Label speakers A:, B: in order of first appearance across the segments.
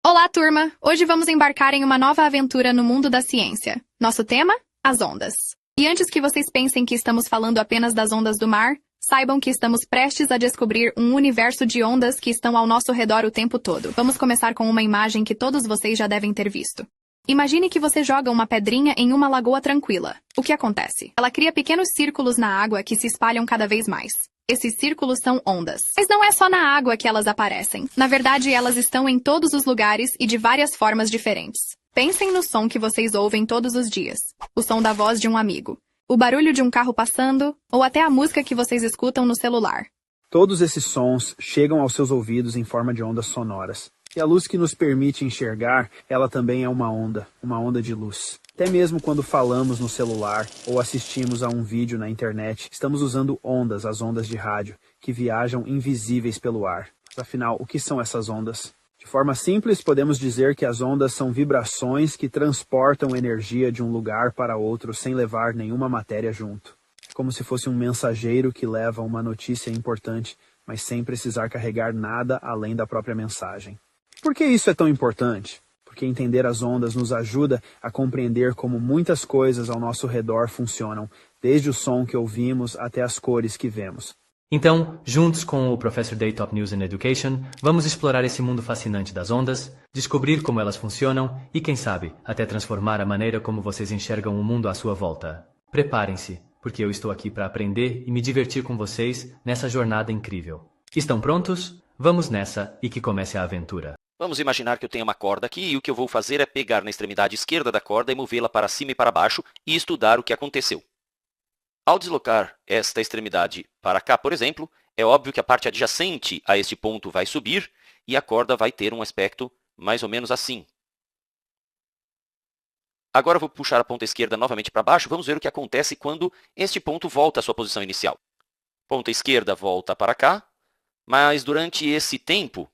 A: Olá, turma! Hoje vamos embarcar em uma nova aventura no mundo da ciência. Nosso tema? As ondas. E antes que vocês pensem que estamos falando apenas das ondas do mar, saibam que estamos prestes a descobrir um universo de ondas que estão ao nosso redor o tempo todo. Vamos começar com uma imagem que todos vocês já devem ter visto. Imagine que você joga uma pedrinha em uma lagoa tranquila. O que acontece? Ela cria pequenos círculos na água que se espalham cada vez mais. Esses círculos são ondas. Mas não é só na água que elas aparecem. Na verdade, elas estão em todos os lugares e de várias formas diferentes. Pensem no som que vocês ouvem todos os dias. O som da voz de um amigo. O barulho de um carro passando, ou até a música que vocês escutam no celular.
B: Todos esses sons chegam aos seus ouvidos em forma de ondas sonoras. E a luz que nos permite enxergar, ela também é uma onda de luz. Até mesmo quando falamos no celular ou assistimos a um vídeo na internet, estamos usando ondas, as ondas de rádio, que viajam invisíveis pelo ar. Mas, afinal, o que são essas ondas? De forma simples, podemos dizer que as ondas são vibrações que transportam energia de um lugar para outro sem levar nenhuma matéria junto. É como se fosse um mensageiro que leva uma notícia importante, mas sem precisar carregar nada além da própria mensagem. Por que isso é tão importante? Porque entender as ondas nos ajuda a compreender como muitas coisas ao nosso redor funcionam, desde o som que ouvimos até as cores que vemos.
C: Então, juntos com o Professor Day Top News and Education, vamos explorar esse mundo fascinante das ondas, descobrir como elas funcionam e, quem sabe, até transformar a maneira como vocês enxergam o mundo à sua volta. Preparem-se, porque eu estou aqui para aprender e me divertir com vocês nessa jornada incrível. Estão prontos? Vamos nessa e que comece a aventura.
D: Vamos imaginar que eu tenho uma corda aqui e o que eu vou fazer é pegar na extremidade esquerda da corda e movê-la para cima e para baixo e estudar o que aconteceu. Ao deslocar esta extremidade para cá, por exemplo, é óbvio que a parte adjacente a este ponto vai subir e a corda vai ter um aspecto mais ou menos assim. Agora eu vou puxar a ponta esquerda novamente para baixo. Vamos ver o que acontece quando este ponto volta à sua posição inicial. Ponta esquerda volta para cá, mas durante esse tempo,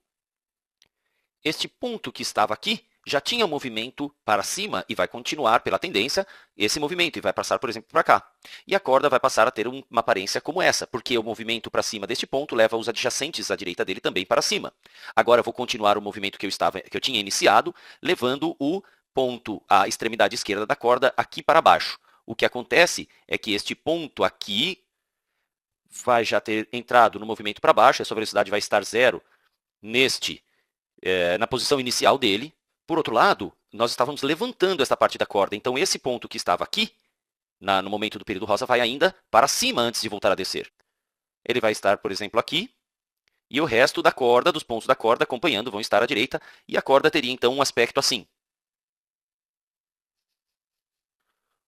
D: este ponto que estava aqui já tinha um movimento para cima e vai continuar pela tendência esse movimento e vai passar, por exemplo, para cá. E a corda vai passar a ter uma aparência como essa, porque o movimento para cima deste ponto leva os adjacentes à direita dele também para cima. Agora eu vou continuar o movimento que eu tinha iniciado, levando o ponto, a extremidade esquerda da corda aqui para baixo. O que acontece é que este ponto aqui vai já ter entrado no movimento para baixo, a sua velocidade vai estar zero na posição inicial dele. Por outro lado, nós estávamos levantando essa parte da corda, então esse ponto que estava aqui, no momento do período rosa, vai ainda para cima antes de voltar a descer. Ele vai estar, por exemplo, aqui, e o resto da corda, dos pontos da corda acompanhando, vão estar à direita, e a corda teria então um aspecto assim.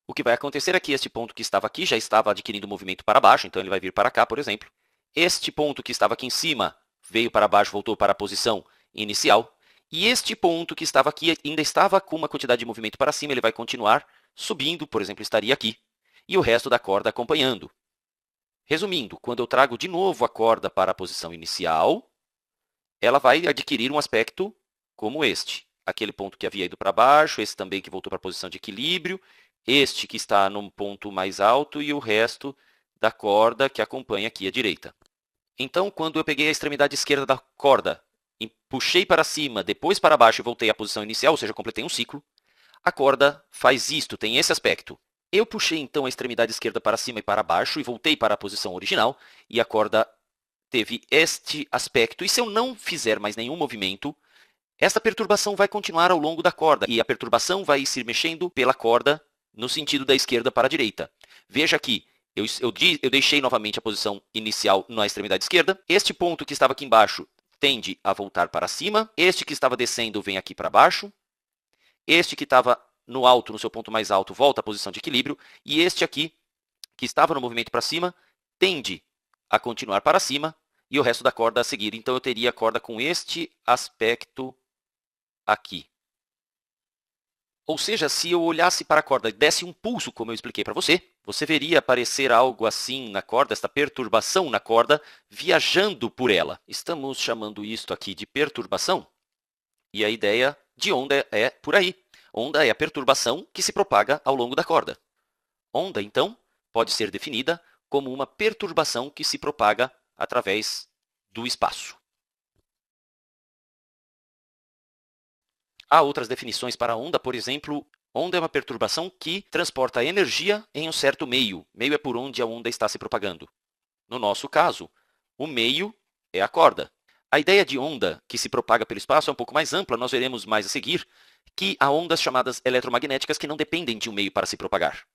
D: O que vai acontecer é que este ponto que estava aqui já estava adquirindo movimento para baixo, então ele vai vir para cá, por exemplo. Este ponto que estava aqui em cima veio para baixo, voltou para a posição inicial. E este ponto que estava aqui ainda estava com uma quantidade de movimento para cima, ele vai continuar subindo, por exemplo, estaria aqui. E o resto da corda acompanhando. Resumindo, quando eu trago de novo a corda para a posição inicial, ela vai adquirir um aspecto como este. Aquele ponto que havia ido para baixo, esse também que voltou para a posição de equilíbrio, este que está num ponto mais alto e o resto da corda que acompanha aqui à direita. Então, quando eu peguei a extremidade esquerda da corda, e puxei para cima, depois para baixo e voltei à posição inicial, ou seja, completei um ciclo, a corda faz isto, tem esse aspecto. Eu puxei então a extremidade esquerda para cima e para baixo e voltei para a posição original, e a corda teve este aspecto. E se eu não fizer mais nenhum movimento, esta perturbação vai continuar ao longo da corda, e a perturbação vai se mexendo pela corda no sentido da esquerda para a direita. Veja aqui, eu deixei novamente a posição inicial na extremidade esquerda. Este ponto que estava aqui embaixo tende a voltar para cima. Este que estava descendo vem aqui para baixo. Este que estava no alto, no seu ponto mais alto, volta à posição de equilíbrio. E este aqui, que estava no movimento para cima, tende a continuar para cima e o resto da corda a seguir. Então, eu teria a corda com este aspecto aqui. Ou seja, se eu olhasse para a corda e desse um pulso, como eu expliquei para você, você veria aparecer algo assim na corda, esta perturbação na corda, viajando por ela. Estamos chamando isto aqui de perturbação, e a ideia de onda é por aí. Onda é a perturbação que se propaga ao longo da corda. Onda, então, pode ser definida como uma perturbação que se propaga através do espaço. Há outras definições para onda, por exemplo, onda é uma perturbação que transporta energia em um certo meio. Meio é por onde a onda está se propagando. No nosso caso, o meio é a corda. A ideia de onda que se propaga pelo espaço é um pouco mais ampla, nós veremos mais a seguir, que há ondas chamadas eletromagnéticas que não dependem de um meio para se propagar.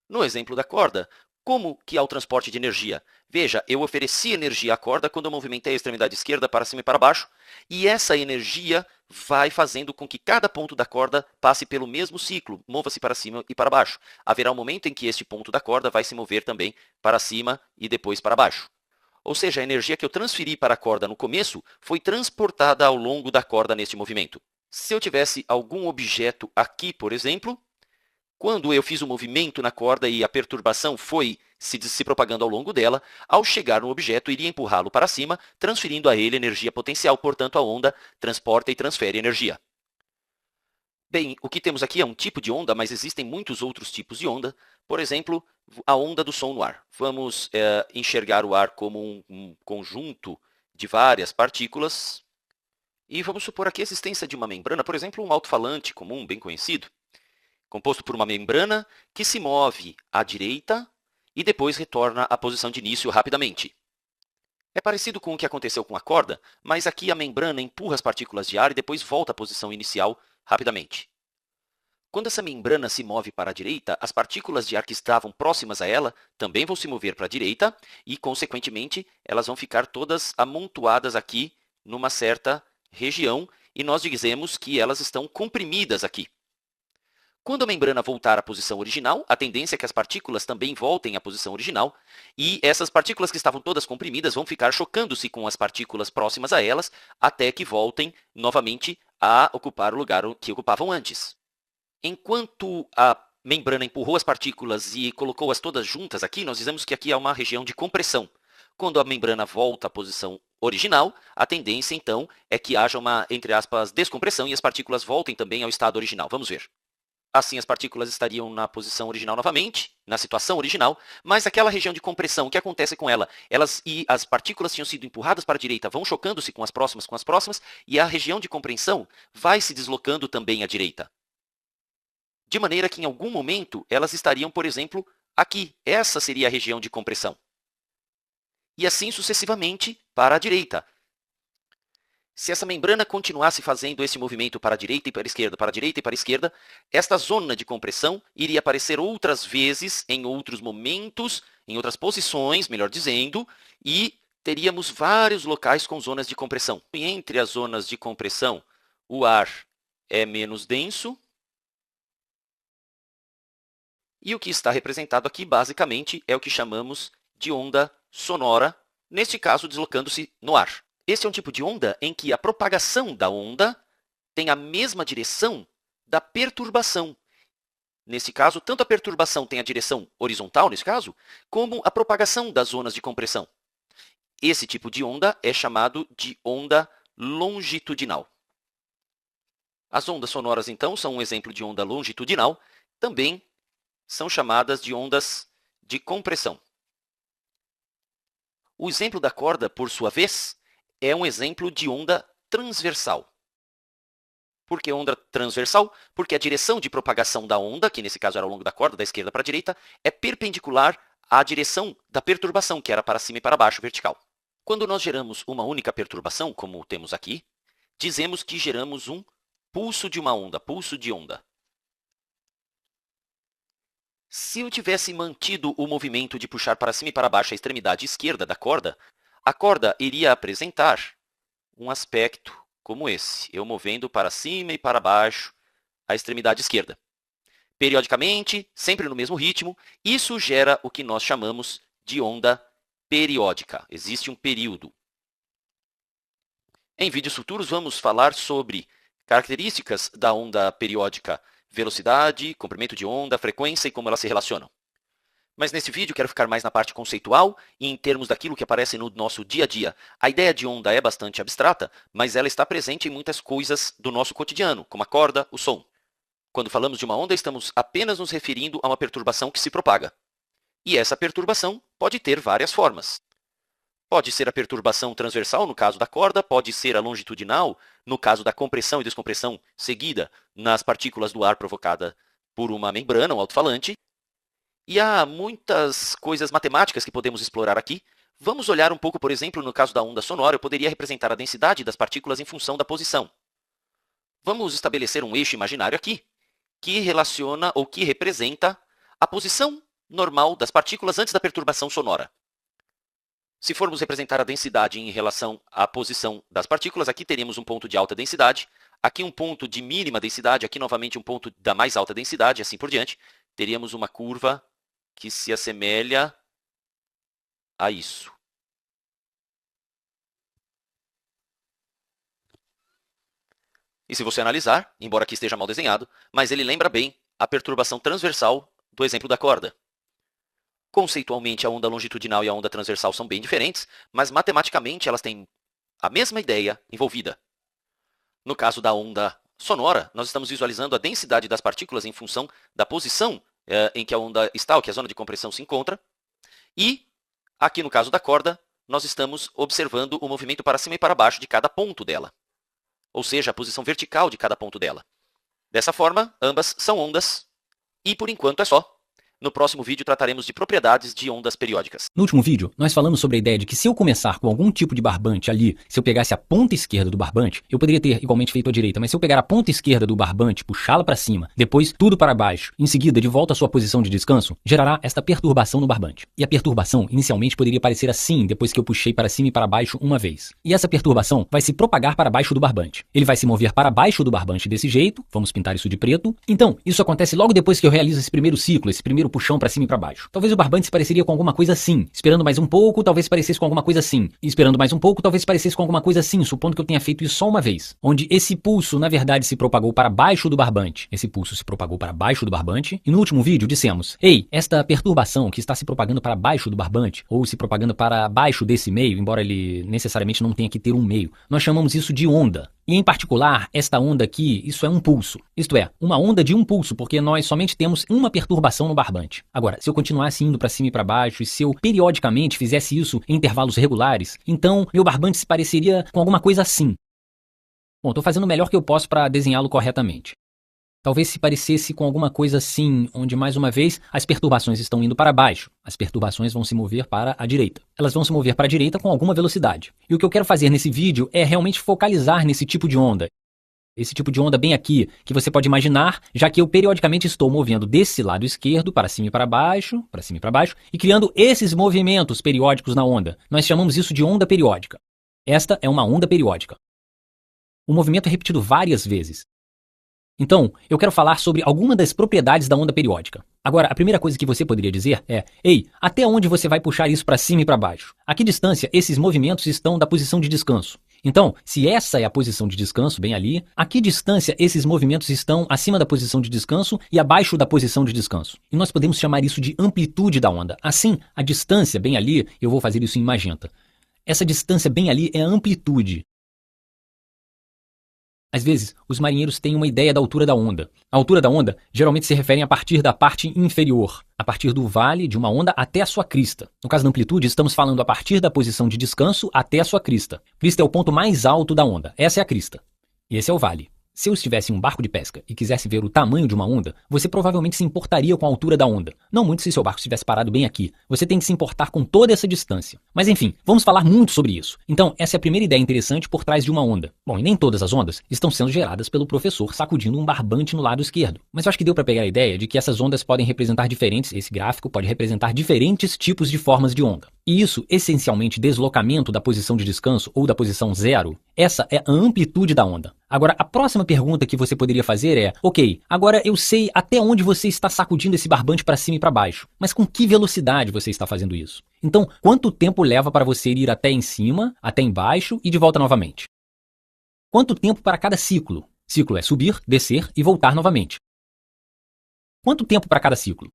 D: No exemplo da corda, como que há o transporte de energia? Veja, eu ofereci energia à corda quando eu movimentei a extremidade esquerda para cima e para baixo, e essa energia vai fazendo com que cada ponto da corda passe pelo mesmo ciclo, mova-se para cima e para baixo. Haverá um momento em que este ponto da corda vai se mover também para cima e depois para baixo. Ou seja, a energia que eu transferi para a corda no começo foi transportada ao longo da corda neste movimento. Se eu tivesse algum objeto aqui, por exemplo, quando eu fiz o movimento na corda e a perturbação foi se propagando ao longo dela, ao chegar no objeto, iria empurrá-lo para cima, transferindo a ele energia potencial, portanto, a onda transporta e transfere energia. Bem, o que temos aqui é um tipo de onda, mas existem muitos outros tipos de onda. Por exemplo, a onda do som no ar. Vamos enxergar o ar como um conjunto de várias partículas. E vamos supor aqui a existência de uma membrana, por exemplo, um alto-falante comum, bem conhecido, composto por uma membrana que se move à direita e depois retorna à posição de início rapidamente. É parecido com o que aconteceu com a corda, mas aqui a membrana empurra as partículas de ar e depois volta à posição inicial rapidamente. Quando essa membrana se move para a direita, as partículas de ar que estavam próximas a ela também vão se mover para a direita e, consequentemente, elas vão ficar todas amontoadas aqui numa certa região e nós dizemos que elas estão comprimidas aqui. Quando a membrana voltar à posição original, a tendência é que as partículas também voltem à posição original e essas partículas que estavam todas comprimidas vão ficar chocando-se com as partículas próximas a elas até que voltem novamente a ocupar o lugar que ocupavam antes. Enquanto a membrana empurrou as partículas e colocou-as todas juntas aqui, nós dizemos que aqui há uma região de compressão. Quando a membrana volta à posição original, a tendência então é que haja uma, entre aspas, descompressão e as partículas voltem também ao estado original. Vamos ver. Assim, as partículas estariam na posição original novamente, na situação original, mas aquela região de compressão, o que acontece com ela? As partículas tinham sido empurradas para a direita, vão chocando-se com as próximas, e a região de compressão vai se deslocando também à direita. De maneira que, em algum momento, elas estariam, por exemplo, aqui. Essa seria a região de compressão. E assim sucessivamente para a direita. Se essa membrana continuasse fazendo esse movimento para a direita e para a esquerda, para a direita e para a esquerda, esta zona de compressão iria aparecer outras vezes, em outros momentos, em outras posições, melhor dizendo, e teríamos vários locais com zonas de compressão. E entre as zonas de compressão, o ar é menos denso. E o que está representado aqui, basicamente, é o que chamamos de onda sonora, neste caso, deslocando-se no ar. Este é um tipo de onda em que a propagação da onda tem a mesma direção da perturbação. Nesse caso, tanto a perturbação tem a direção horizontal, nesse caso, como a propagação das zonas de compressão. Esse tipo de onda é chamado de onda longitudinal. As ondas sonoras, então, são um exemplo de onda longitudinal, também são chamadas de ondas de compressão. O exemplo da corda, por sua vez, é um exemplo de onda transversal. Por que onda transversal? Porque a direção de propagação da onda, que nesse caso era ao longo da corda, da esquerda para a direita, é perpendicular à direção da perturbação, que era para cima e para baixo, vertical. Quando nós geramos uma única perturbação, como temos aqui, dizemos que geramos um pulso de uma onda, pulso de onda. Se eu tivesse mantido o movimento de puxar para cima e para baixo a extremidade esquerda da corda, a corda iria apresentar um aspecto como esse, eu movendo para cima e para baixo a extremidade esquerda. Periodicamente, sempre no mesmo ritmo, isso gera o que nós chamamos de onda periódica. Existe um período. Em vídeos futuros, vamos falar sobre características da onda periódica, velocidade, comprimento de onda, frequência e como elas se relacionam. Mas nesse vídeo quero ficar mais na parte conceitual e em termos daquilo que aparece no nosso dia a dia. A ideia de onda é bastante abstrata, mas ela está presente em muitas coisas do nosso cotidiano, como a corda, o som. Quando falamos de uma onda, estamos apenas nos referindo a uma perturbação que se propaga. E essa perturbação pode ter várias formas. Pode ser a perturbação transversal, no caso da corda, pode ser a longitudinal, no caso da compressão e descompressão seguida nas partículas do ar provocada por uma membrana, um alto-falante. E há muitas coisas matemáticas que podemos explorar aqui. Vamos olhar um pouco, por exemplo, no caso da onda sonora, eu poderia representar a densidade das partículas em função da posição. Vamos estabelecer um eixo imaginário aqui, que relaciona ou que representa a posição normal das partículas antes da perturbação sonora. Se formos representar a densidade em relação à posição das partículas, aqui teríamos um ponto de alta densidade, aqui um ponto de mínima densidade, aqui novamente um ponto da mais alta densidade, e assim por diante. Teríamos uma curva que se assemelha a isso. E se você analisar, embora aqui esteja mal desenhado, mas ele lembra bem a perturbação transversal do exemplo da corda. Conceitualmente, a onda longitudinal e a onda transversal são bem diferentes, mas matematicamente elas têm a mesma ideia envolvida. No caso da onda sonora, nós estamos visualizando a densidade das partículas em função da posição em que a onda está, ou que a zona de compressão se encontra. E, aqui no caso da corda, nós estamos observando o movimento para cima e para baixo de cada ponto dela. Ou seja, a posição vertical de cada ponto dela. Dessa forma, ambas são ondas. E, por enquanto, é só. No próximo vídeo trataremos de propriedades de ondas periódicas.
E: No último vídeo, nós falamos sobre a ideia de que se eu começar com algum tipo de barbante ali, se eu pegasse a ponta esquerda do barbante, eu poderia ter igualmente feito a direita, mas se eu pegar a ponta esquerda do barbante, puxá-la para cima, depois tudo para baixo, em seguida de volta à sua posição de descanso, gerará esta perturbação no barbante. E a perturbação inicialmente poderia parecer assim, depois que eu puxei para cima e para baixo uma vez. E essa perturbação vai se propagar para baixo do barbante. Ele vai se mover para baixo do barbante desse jeito, vamos pintar isso de preto. Então, isso acontece logo depois que eu realizo esse primeiro ciclo, esse primeiro puxão para cima e para baixo. Talvez o barbante se pareceria com alguma coisa assim, esperando mais um pouco, talvez parecesse com alguma coisa assim, e esperando mais um pouco, talvez parecesse com alguma coisa assim, supondo que eu tenha feito isso só uma vez, onde esse pulso, na verdade, se propagou para baixo do barbante. Esse pulso se propagou para baixo do barbante, e no último vídeo dissemos, ei, esta perturbação que está se propagando para baixo do barbante, ou se propagando para baixo desse meio, embora ele necessariamente não tenha que ter um meio, nós chamamos isso de onda. E em particular, esta onda aqui, isso é um pulso. Isto é, uma onda de um pulso, porque nós somente temos uma perturbação no barbante. Agora, se eu continuasse indo para cima e para baixo, e se eu periodicamente fizesse isso em intervalos regulares, então meu barbante se pareceria com alguma coisa assim. Bom, estou fazendo o melhor que eu posso para desenhá-lo corretamente. Talvez se parecesse com alguma coisa assim, onde mais uma vez as perturbações estão indo para baixo. As perturbações vão se mover para a direita. Elas vão se mover para a direita com alguma velocidade. E o que eu quero fazer nesse vídeo é realmente focalizar nesse tipo de onda. Esse tipo de onda bem aqui, que você pode imaginar, já que eu periodicamente estou movendo desse lado esquerdo para cima e para baixo, e criando esses movimentos periódicos na onda. Nós chamamos isso de onda periódica. Esta é uma onda periódica. O movimento é repetido várias vezes. Então, eu quero falar sobre alguma das propriedades da onda periódica. Agora, a primeira coisa que você poderia dizer é, ei, até onde você vai puxar isso para cima e para baixo? A que distância esses movimentos estão da posição de descanso? Então, se essa é a posição de descanso, bem ali, a que distância esses movimentos estão acima da posição de descanso e abaixo da posição de descanso? E nós podemos chamar isso de amplitude da onda. Assim, a distância bem ali, eu vou fazer isso em magenta. Essa distância bem ali é a amplitude. Às vezes, os marinheiros têm uma ideia da altura da onda. A altura da onda geralmente se refere a partir da parte inferior, a partir do vale de uma onda até a sua crista. No caso da amplitude, estamos falando a partir da posição de descanso até a sua crista. Crista é o ponto mais alto da onda. Essa é a crista. E esse é o vale. Se eu estivesse em um barco de pesca e quisesse ver o tamanho de uma onda, você provavelmente se importaria com a altura da onda. Não muito se seu barco estivesse parado bem aqui. Você tem que se importar com toda essa distância. Mas enfim, vamos falar muito sobre isso. Então, essa é a primeira ideia interessante por trás de uma onda. Bom, e nem todas as ondas estão sendo geradas pelo professor sacudindo um barbante no lado esquerdo. Mas eu acho que deu para pegar a ideia de que essas ondas podem representar esse gráfico pode representar diferentes tipos de formas de onda. E isso, essencialmente, deslocamento da posição de descanso ou da posição zero, essa é a amplitude da onda. Agora, a próxima pergunta que você poderia fazer é, ok, agora eu sei até onde você está sacudindo esse barbante para cima e para baixo, mas com que velocidade você está fazendo isso? Então, quanto tempo leva para você ir até em cima, até embaixo e de volta novamente? Quanto tempo para cada ciclo? Ciclo é subir, descer e voltar novamente. Quanto tempo para cada ciclo?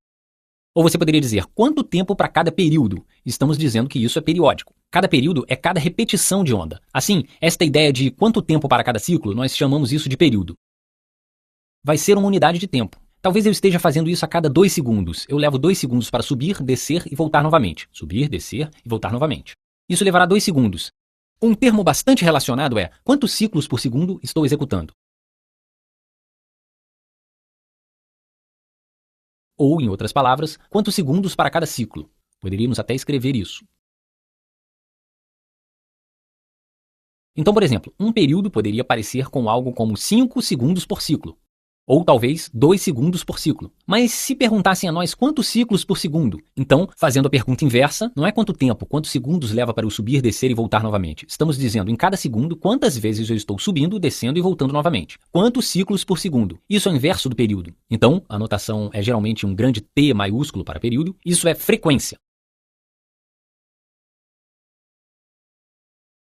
E: Ou você poderia dizer, quanto tempo para cada período? Estamos dizendo que isso é periódico. Cada período é cada repetição de onda. Assim, esta ideia de quanto tempo para cada ciclo, nós chamamos isso de período. Vai ser uma unidade de tempo. Talvez eu esteja fazendo isso a cada 2 segundos. Eu levo 2 segundos para subir, descer e voltar novamente. Subir, descer e voltar novamente. Isso levará 2 segundos. Um termo bastante relacionado é quantos ciclos por segundo estou executando. Ou, em outras palavras, quantos segundos para cada ciclo. Poderíamos até escrever isso. Então, por exemplo, um período poderia parecer com algo como 5 segundos por ciclo. Ou talvez 2 segundos por ciclo. Mas se perguntassem a nós quantos ciclos por segundo, então, fazendo a pergunta inversa, não é quanto tempo, quantos segundos leva para eu subir, descer e voltar novamente. Estamos dizendo em cada segundo quantas vezes eu estou subindo, descendo e voltando novamente. Quantos ciclos por segundo? Isso é o inverso do período. Então, a notação é geralmente um grande T maiúsculo para período. Isso é frequência.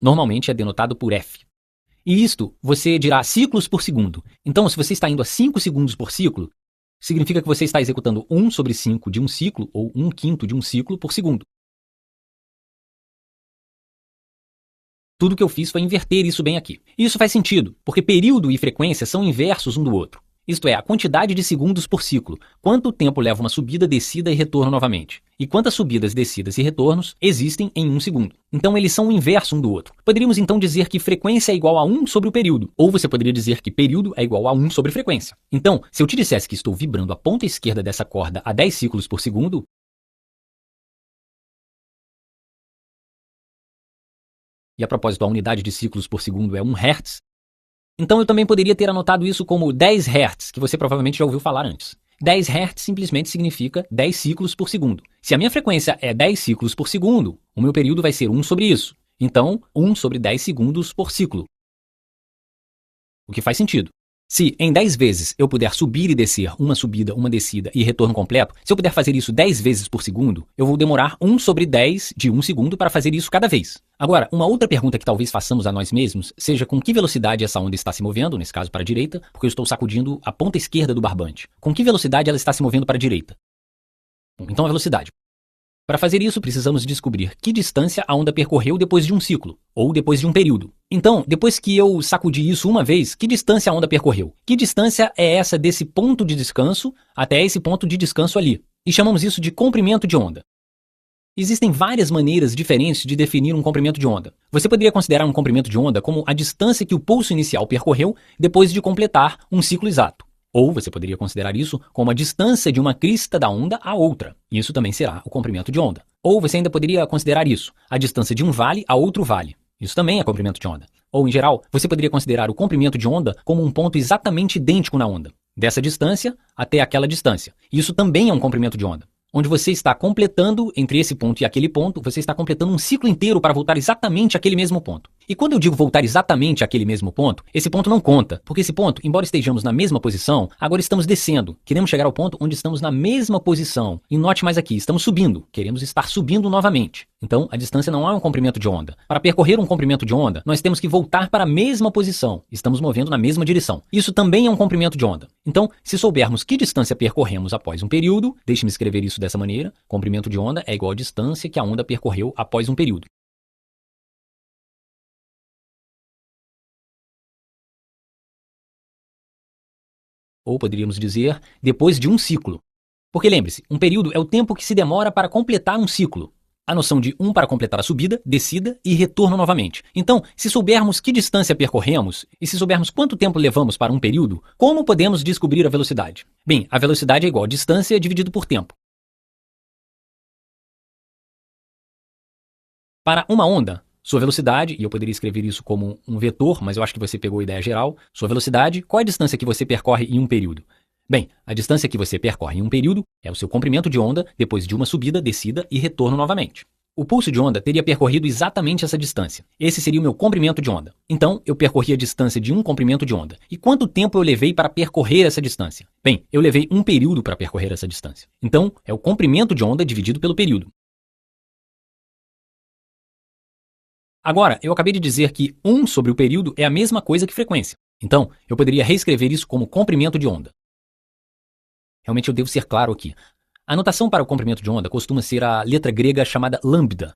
E: Normalmente é denotado por F. E isto, você dirá ciclos por segundo. Então, se você está indo a 5 segundos por ciclo, significa que você está executando 1 sobre 5 de um ciclo, ou 1/5 de um ciclo por segundo. Tudo que eu fiz foi inverter isso bem aqui. E isso faz sentido, porque período e frequência são inversos um do outro. Isto é, a quantidade de segundos por ciclo. Quanto tempo leva uma subida, descida e retorno novamente? E quantas subidas, descidas e retornos existem em um segundo? Então eles são o inverso um do outro. Poderíamos então dizer que frequência é igual a 1 sobre o período. Ou você poderia dizer que período é igual a 1 sobre frequência. Então, se eu te dissesse que estou vibrando a ponta esquerda dessa corda a 10 ciclos por segundo, e a propósito, a unidade de ciclos por segundo é 1 Hz, então eu também poderia ter anotado isso como 10 Hz, que você provavelmente já ouviu falar antes. 10 Hz simplesmente significa 10 ciclos por segundo. Se a minha frequência é 10 ciclos por segundo, o meu período vai ser 1 sobre isso. Então, 1 sobre 10 segundos por ciclo. O que faz sentido. Se em 10 vezes eu puder subir e descer uma subida, uma descida e retorno completo, se eu puder fazer isso 10 vezes por segundo, eu vou demorar 1 sobre 10 de 1 segundo para fazer isso cada vez. Agora, uma outra pergunta que talvez façamos a nós mesmos seja com que velocidade essa onda está se movendo, nesse caso para a direita, porque eu estou sacudindo a ponta esquerda do barbante. Com que velocidade ela está se movendo para a direita? Bom, então a velocidade. Para fazer isso, precisamos descobrir que distância a onda percorreu depois de um ciclo, ou depois de um período. Então, depois que eu sacudi isso uma vez, que distância a onda percorreu? Que distância é essa desse ponto de descanso até esse ponto de descanso ali? E chamamos isso de comprimento de onda. Existem várias maneiras diferentes de definir um comprimento de onda. Você poderia considerar um comprimento de onda como a distância que o pulso inicial percorreu depois de completar um ciclo exato. Ou você poderia considerar isso como a distância de uma crista da onda a outra. Isso também será o comprimento de onda. Ou você ainda poderia considerar isso, a distância de um vale a outro vale. Isso também é comprimento de onda. Ou, em geral, você poderia considerar o comprimento de onda como um ponto exatamente idêntico na onda, dessa distância até aquela distância. Isso também é um comprimento de onda, onde você está completando, entre esse ponto e aquele ponto, você está completando um ciclo inteiro para voltar exatamente àquele mesmo ponto. E quando eu digo voltar exatamente àquele mesmo ponto, esse ponto não conta, porque esse ponto, embora estejamos na mesma posição, agora estamos descendo. Queremos chegar ao ponto onde estamos na mesma posição. E note mais aqui, estamos subindo. Queremos estar subindo novamente. Então, a distância não é um comprimento de onda. Para percorrer um comprimento de onda, nós temos que voltar para a mesma posição. Estamos movendo na mesma direção. Isso também é um comprimento de onda. Então, se soubermos que distância percorremos após um período, deixe-me escrever isso dessa maneira, comprimento de onda é igual à distância que a onda percorreu após um período. Ou poderíamos dizer, depois de um ciclo. Porque lembre-se, um período é o tempo que se demora para completar um ciclo. A noção de 1 para completar a subida, descida e retorno novamente. Então, se soubermos que distância percorremos e se soubermos quanto tempo levamos para um período, como podemos descobrir a velocidade? Bem, a velocidade é igual a distância dividido por tempo. Para uma onda, sua velocidade, e eu poderia escrever isso como um vetor, mas eu acho que você pegou a ideia geral. Sua velocidade, qual é a distância que você percorre em um período? Bem, a distância que você percorre em um período é o seu comprimento de onda depois de uma subida, descida e retorno novamente. O pulso de onda teria percorrido exatamente essa distância. Esse seria o meu comprimento de onda. Então, eu percorri a distância de um comprimento de onda. E quanto tempo eu levei para percorrer essa distância? Bem, eu levei um período para percorrer essa distância. Então, é o comprimento de onda dividido pelo período. Agora, eu acabei de dizer que 1 sobre o período é a mesma coisa que frequência. Então, eu poderia reescrever isso como comprimento de onda. Realmente eu devo ser claro aqui. A notação para o comprimento de onda costuma ser a letra grega chamada lambda.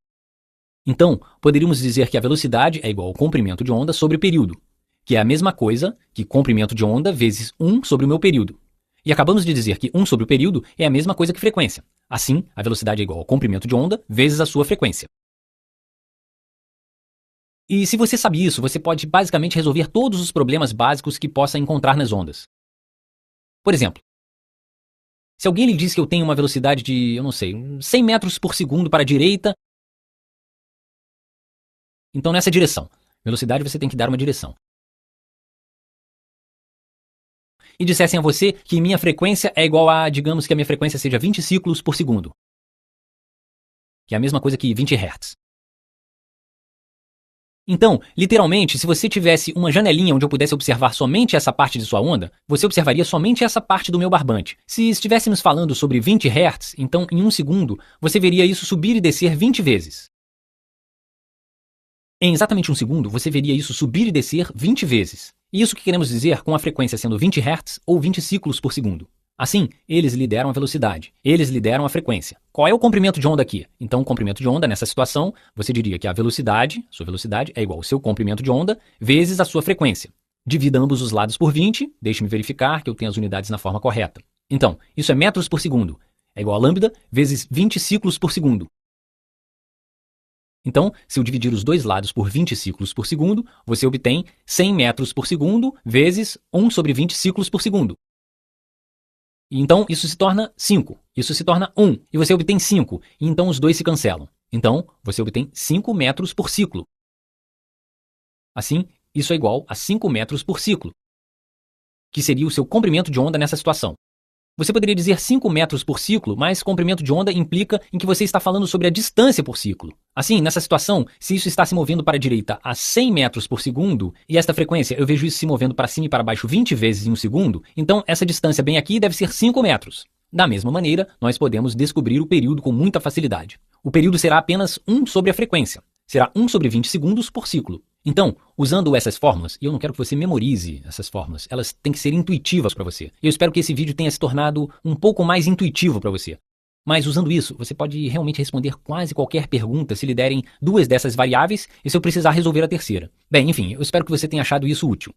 E: Então, poderíamos dizer que a velocidade é igual ao comprimento de onda sobre o período, que é a mesma coisa que comprimento de onda vezes 1 sobre o meu período. E acabamos de dizer que 1 sobre o período é a mesma coisa que frequência. Assim, a velocidade é igual ao comprimento de onda vezes a sua frequência. E se você sabe isso, você pode basicamente resolver todos os problemas básicos que possa encontrar nas ondas. Por exemplo, se alguém lhe diz que eu tenho uma velocidade de, eu não sei, 100 metros por segundo para a direita, então nessa direção. Velocidade você tem que dar uma direção. E dissessem a você que minha frequência é igual a, digamos que a minha frequência seja 20 ciclos por segundo. Que é a mesma coisa que 20 Hz. Então, literalmente, se você tivesse uma janelinha onde eu pudesse observar somente essa parte de sua onda, você observaria somente essa parte do meu barbante. Se estivéssemos falando sobre 20 Hz, então em 1 segundo, você veria isso subir e descer 20 vezes. Em exatamente 1 segundo, você veria isso subir e descer 20 vezes. E isso que queremos dizer com a frequência sendo 20 Hz ou 20 ciclos por segundo. Assim, eles lhe deram a velocidade, eles lhe deram a frequência. Qual é o comprimento de onda aqui? Então, o comprimento de onda, nessa situação, você diria que a velocidade, sua velocidade, é igual ao seu comprimento de onda vezes a sua frequência. Divida ambos os lados por 20, deixe-me verificar que eu tenho as unidades na forma correta. Então, isso é metros por segundo, é igual a lambda vezes 20 ciclos por segundo. Então, se eu dividir os dois lados por 20 ciclos por segundo, você obtém 100 metros por segundo vezes 1 sobre 20 ciclos por segundo. E então, isso se torna 5, isso se torna 1, e você obtém 5, e então os dois se cancelam. Então, você obtém 5 metros por ciclo. Assim, isso é igual a 5 metros por ciclo, que seria o seu comprimento de onda nessa situação. Você poderia dizer 5 metros por ciclo, mas comprimento de onda implica em que você está falando sobre a distância por ciclo. Assim, nessa situação, se isso está se movendo para a direita a 100 metros por segundo, e esta frequência eu vejo isso se movendo para cima e para baixo 20 vezes em 1 segundo, então essa distância bem aqui deve ser 5 metros. Da mesma maneira, nós podemos descobrir o período com muita facilidade. O período será apenas 1 sobre a frequência. Será 1 sobre 20 segundos por ciclo. Então, usando essas fórmulas, e eu não quero que você memorize essas fórmulas, elas têm que ser intuitivas para você. Eu espero que esse vídeo tenha se tornado um pouco mais intuitivo para você. Mas usando isso, você pode realmente responder quase qualquer pergunta se lhe derem 2 dessas variáveis e se eu precisar resolver a terceira. Bem, enfim, eu espero que você tenha achado isso útil.